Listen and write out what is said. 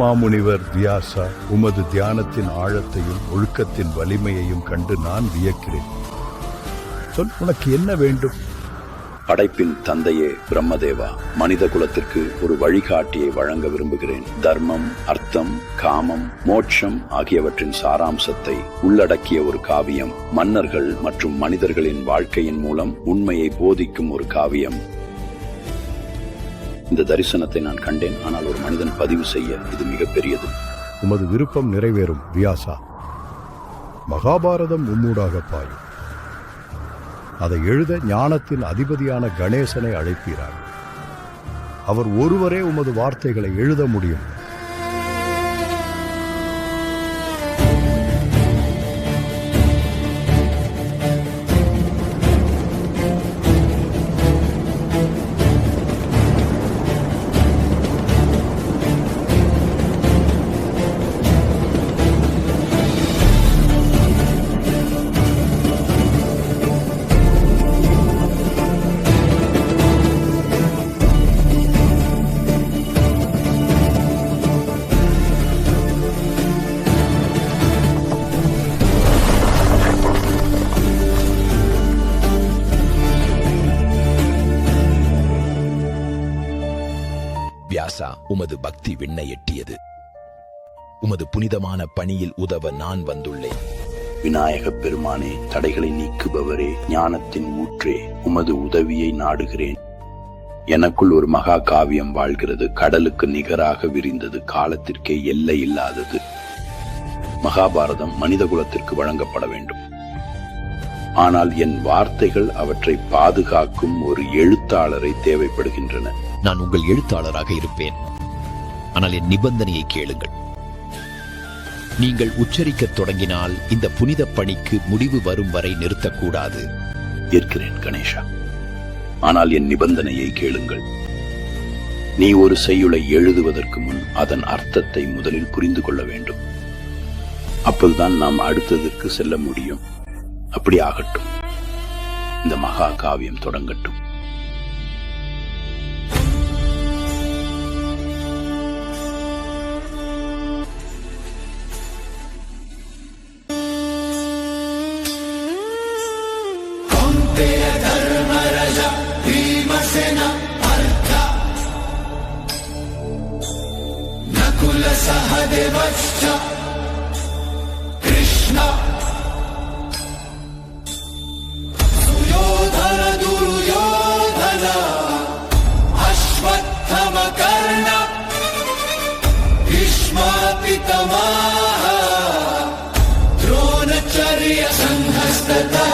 மாமுனிவர் வியாசா, உமது தியானத்தின் ஆழத்தையும் ஒழுக்கத்தின் வலிமையையும் கண்டு நான் வியக்கிறேன். சொல், உனக்கு என்ன வேண்டும்? படைப்பின் தந்தையே பிரம்மதேவா, மனித குலத்திற்கு ஒரு வழிகாட்டியை வழங்க விரும்புகிறேன். தர்மம், அர்த்தம், காமம், மோட்சம் ஆகியவற்றின் சாராம்சத்தை உள்ளடக்கிய ஒரு காவியம். மன்னர்கள் மற்றும் மனிதர்களின் வாழ்க்கையின் மூலம் உண்மையை போதிக்கும் ஒரு காவியம். இந்த தரிசனத்தை நான் கண்டேன், ஆனால் ஒரு மனிதன் பதிவு செய்ய இது மிகப்பெரியது. உமது விருப்பம் நிறைவேறும் வியாசா. மகாபாரதம் உம்மூடாக பாயும். அதை எழுத ஞானத்தின் அதிபதியான கணேசனை அழைப்பீரார். அவர் ஒருவரே உமது வார்த்தைகளை எழுத முடியும். வியாசா, உமது பக்தி விண்ணை எட்டியது. உமது புனிதமான பணியில் உதவ நான் வந்துள்ளேன். விநாயகப் பெருமானே, தடைகளை நீக்குபவரே, ஞானத்தின் ஊற்றே, உமது உதவியை நாடுகிறேன். எனக்குள் ஒரு மகா காவியம் வாழ்கிறது. கடலுக்கு நிகராக விரிந்தது, காலத்திற்கே எல்லை இல்லாதது. மகாபாரதம் மனித குலத்திற்கு வழங்கப்பட வேண்டும். ஆனால் என் வார்த்தைகள் அவற்றை பாதுகாக்கும் ஒரு எழுத்தாளரை தேவைப்படுகின்றன. நான் உங்கள் எழுத்தாளராக இருப்பேன், ஆனால் என் நிபந்தனையை கேளுங்கள். நீங்கள் உச்சரிக்கத் தொடங்கினால் இந்த புனித பணிக்கு முடிவு வரும் வரை நிறுத்தக்கூடாது. ஏற்கிறேன் கணேஷா, ஆனால் என் நிபந்தனையை கேளுங்கள். நீ ஒரு செய்யுளை எழுதுவதற்கு முன் அதன் அர்த்தத்தை முதலில் புரிந்து கொள்ள வேண்டும். அப்போதுதான் நாம் அடுத்ததற்கு செல்ல முடியும். அப்படி ஆகட்டும். இந்த மகா காவியம் தொடங்கட்டும். नकुल सहदेवश्च कृष्ण सुयोधन दुर्योधन अश्वत्थम कर्ण भीष्म पितामह द्रोणचर्य संहस्तथा